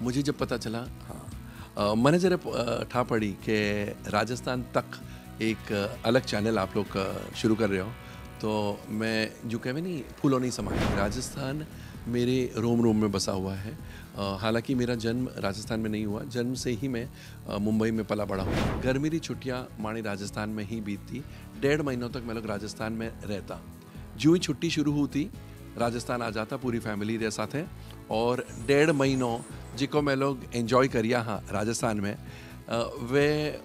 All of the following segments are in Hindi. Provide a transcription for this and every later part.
मुझे जब पता चला, हाँ, मैंने ज़रा ठा पड़ी कि राजस्थान तक एक अलग चैनल आप लोग शुरू कर रहे हो, तो मैं जो कहवे नहीं फूलों नहीं समाया। राजस्थान मेरे रोम रोम में बसा हुआ है। हालांकि मेरा जन्म राजस्थान में नहीं हुआ, जन्म से ही मैं मुंबई में पला बड़ा हूँ। गर्मी की छुट्टियाँ मानी राजस्थान में ही बीतती। 1.5 महीनों तक मैं लोग राजस्थान में रहता। जो ही छुट्टी शुरू हुई राजस्थान आ जाता पूरी फैमिली के साथ है, और 1.5 महीनों जिको मैं लोग एंजॉय करिया हाँ राजस्थान में, वे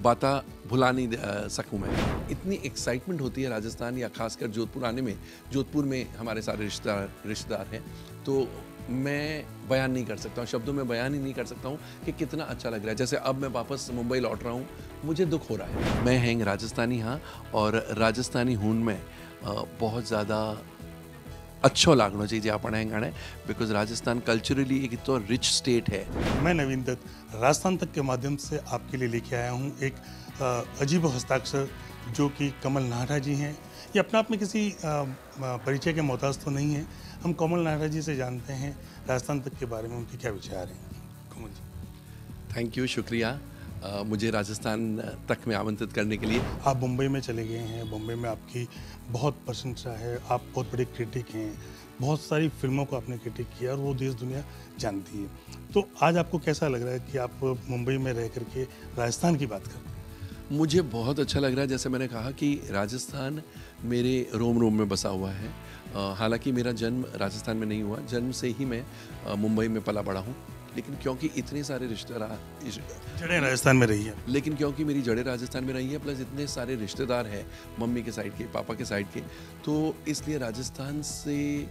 बाता भुला नहीं सकूँ मैं। इतनी एक्साइटमेंट होती है राजस्थान या खासकर जोधपुर आने में। जोधपुर में हमारे सारे रिश्तेदार हैं, तो मैं बयान नहीं कर सकता हूँ, शब्दों में बयान ही नहीं कर सकता हूँ कि कितना अच्छा लग रहा है। जैसे अब मैं वापस मुंबई लौट रहा हूँ, मुझे दुख हो रहा है। मैं हैंग राजस्थानी हाँ, और राजस्थानी हून में बहुत ज़्यादा अच्छो लागनो चाहिए आपण हैंगाणे, बिकॉज राजस्थान कल्चरली एक तो रिच स्टेट है। मैं नवीन दत्त राजस्थान तक के माध्यम से आपके लिए लेके आया हूँ एक अजीब हस्ताक्षर जो कि कमल नाहटा जी हैं। ये अपने आप में किसी परिचय के मोहताज तो नहीं है। हम कमल नाहटा जी से जानते हैं राजस्थान तक के बारे में उनके क्या विचार हैं। कमल जी, थैंक यू, शुक्रिया मुझे राजस्थान तक में आमंत्रित करने के लिए। आप मुंबई में चले गए हैं, मुंबई में आपकी बहुत प्रशंसा है, आप बहुत बड़े क्रिटिक हैं, बहुत सारी फिल्मों को आपने क्रिटिक किया और वो देश दुनिया जानती है। तो आज आपको कैसा लग रहा है कि आप मुंबई में रह करके राजस्थान की बात करते हैं? मुझे बहुत अच्छा लग रहा है। जैसे मैंने कहा कि राजस्थान मेरे रोम रोम में बसा हुआ है। हालांकि मेरा जन्म राजस्थान में नहीं हुआ, जन्म से ही मैं मुंबई में पला बड़ा हूँ। लेकिन क्योंकि इतने सारे रिश्तेदार जड़ें राजस्थान में रही है, लेकिन क्योंकि मेरी जड़ें राजस्थान में रही है, प्लस इतने सारे रिश्तेदार हैं मम्मी के साइड के, पापा के साइड के, तो इसलिए राजस्थान से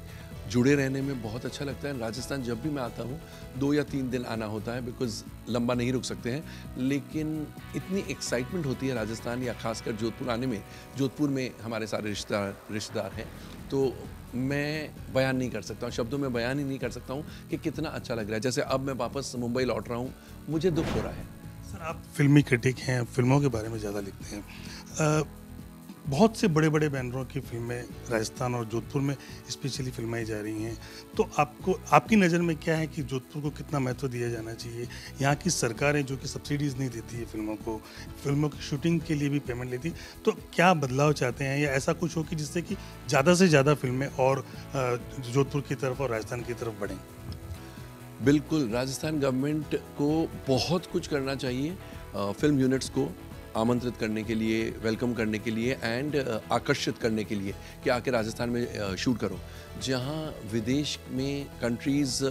जुड़े रहने में बहुत अच्छा लगता है। राजस्थान जब भी मैं आता हूँ 2 या 3 दिन आना होता है, बिकॉज लंबा नहीं रुक सकते हैं। लेकिन इतनी एक्साइटमेंट होती है राजस्थान या खासकर जोधपुर आने में। जोधपुर में हमारे सारे रिश्तेदार हैं, तो मैं बयान नहीं कर सकता हूँ, शब्दों में बयान ही नहीं कर सकता हूँ कि कितना अच्छा लग रहा है। जैसे अब मैं वापस मुंबई लौट रहा हूँ, मुझे दुख हो रहा है। सर आप फिल्मी क्रिटिक हैं, फिल्मों के बारे में ज़्यादा लिखते हैं। बहुत से बड़े बड़े बैनरों की फिल्में राजस्थान और जोधपुर में स्पेशली फिल्माई जा रही हैं, तो आपको आपकी नज़र में क्या है कि जोधपुर को कितना महत्व दिया जाना चाहिए? यहाँ की सरकारें जो कि सब्सिडीज़ नहीं देती है फिल्मों की शूटिंग के लिए भी पेमेंट लेती है, तो क्या बदलाव चाहते हैं या ऐसा कुछ हो कि जिससे कि ज़्यादा से ज़्यादा फिल्में और जोधपुर की तरफ और राजस्थान की तरफ बढ़ें? बिल्कुल, राजस्थान गवर्नमेंट को बहुत कुछ करना चाहिए फिल्म यूनिट्स को आमंत्रित करने के लिए, वेलकम करने के लिए एंड आकर्षित करने के लिए कि आके राजस्थान में शूट करो। जहाँ विदेश में कंट्रीज़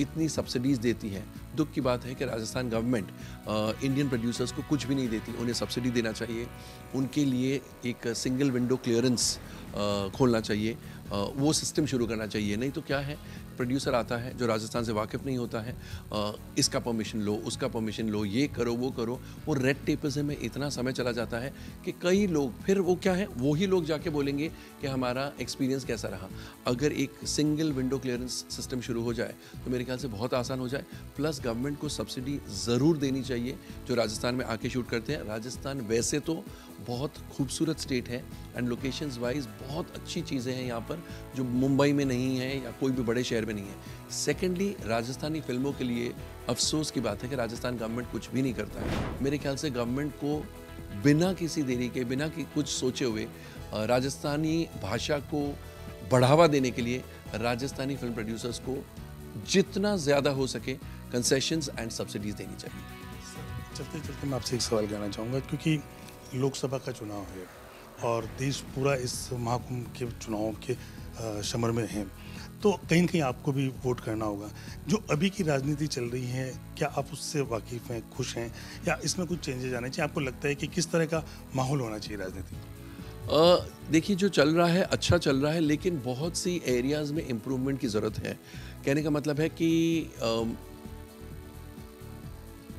इतनी सब्सिडीज़ देती हैं, दुख की बात है कि राजस्थान गवर्नमेंट इंडियन प्रोड्यूसर्स को कुछ भी नहीं देती। उन्हें सब्सिडी देना चाहिए, उनके लिए एक सिंगल विंडो क्लियरेंस खोलना चाहिए, वो सिस्टम शुरू करना चाहिए। नहीं तो क्या है, प्रोड्यूसर आता है जो राजस्थान से वाकिफ़ नहीं होता है, इसका परमिशन लो, उसका परमिशन लो, ये करो वो करो, वो रेड टेपे में इतना समय चला जाता है कि कई लोग फिर वो क्या है, वही लोग जाके बोलेंगे कि हमारा एक्सपीरियंस कैसा रहा। अगर एक सिंगल विंडो क्लियरेंस सिस्टम शुरू हो जाए तो मेरे ख्याल से बहुत आसान हो जाए। प्लस गवर्नमेंट को सब्सिडी ज़रूर देनी चाहिए जो राजस्थान में आके शूट करते हैं। राजस्थान वैसे तो बहुत खूबसूरत स्टेट है एंड लोकेशंस वाइज बहुत अच्छी चीज़ें हैं यहाँ पर जो मुंबई में नहीं है या कोई भी बड़े शहर में नहीं है। सेकेंडली, राजस्थानी फिल्मों के लिए अफसोस की बात है कि राजस्थान गवर्नमेंट कुछ भी नहीं करता है। मेरे ख्याल से गवर्नमेंट को बिना किसी देरी के, बिना कि कुछ सोचे हुए राजस्थानी भाषा को बढ़ावा देने के लिए राजस्थानी फिल्म प्रोड्यूसर्स को जितना ज़्यादा हो सके कंसेशंस एंड सब्सिडीज़ देनी चाहिए। चलते चलते मैं आपसे एक सवाल करना चाहूँगा, क्योंकि लोकसभा का चुनाव है और देश पूरा इस महाकुंभ के चुनाव के समर में है, तो कहीं न कहीं आपको भी वोट करना होगा। जो अभी की राजनीति चल रही है, क्या आप उससे वाकिफ़ हैं, खुश हैं, या इसमें कुछ चेंजेज आने चाहिए? आपको लगता है कि किस तरह का माहौल होना चाहिए राजनीति में? देखिए, जो चल रहा है अच्छा चल रहा है, लेकिन बहुत सी एरियाज़ में इम्प्रूवमेंट की ज़रूरत है। कहने का मतलब है कि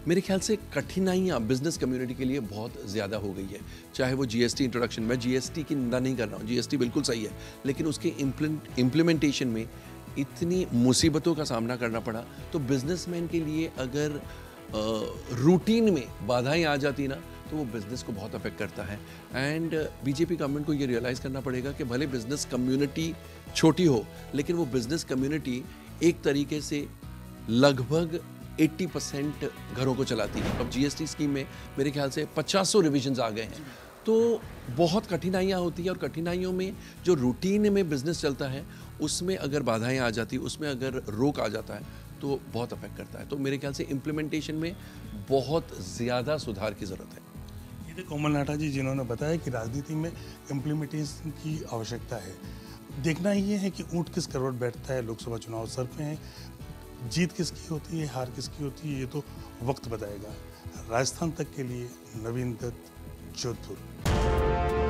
मेरे ख्याल से कठिनाइयाँ बिजनेस कम्युनिटी के लिए बहुत ज़्यादा हो गई है। चाहे वो जीएसटी इंट्रोडक्शन, मैं जीएसटी की निंदा नहीं कर रहा हूँ, जीएसटी बिल्कुल सही है, लेकिन उसके इम्प्लीमेंटेशन में इतनी मुसीबतों का सामना करना पड़ा। तो बिजनेसमैन के लिए अगर रूटीन में बाधाएं आ जाती ना, तो वो बिज़नेस को बहुत अफेक्ट करता है। एंड बीजेपी गवर्नमेंट को ये रियलाइज़ करना पड़ेगा कि भले बिज़नेस कम्युनिटी छोटी हो, लेकिन वो बिज़नेस कम्युनिटी एक तरीके से लगभग 80% घरों को चलाती है। अब जीएसटी स्कीम में मेरे ख्याल से 500 रिविजन्स आ गए हैं। तो बहुत कठिनाइयाँ होती हैं और कठिनाइयों में जो रूटीन में बिजनेस चलता है उसमें अगर बाधाएं आ जाती, उसमें अगर रोक आ जाता है तो बहुत अफेक्ट करता है। तो मेरे ख्याल से इम्प्लीमेंटेशन में बहुत ज़्यादा सुधार की ज़रूरत है। ये थे कोमल नाहटा जी, जिन्होंने बताया कि राजनीति में इम्प्लीमेंटेशन की आवश्यकता है। देखना ये है कि ऊँट किस करवट बैठता है। लोकसभा चुनाव सर पे हैं, जीत किसकी होती है, हार किसकी होती है, ये तो वक्त बताएगा। राजस्थान तक के लिए नवीन दत्त, जोधपुर।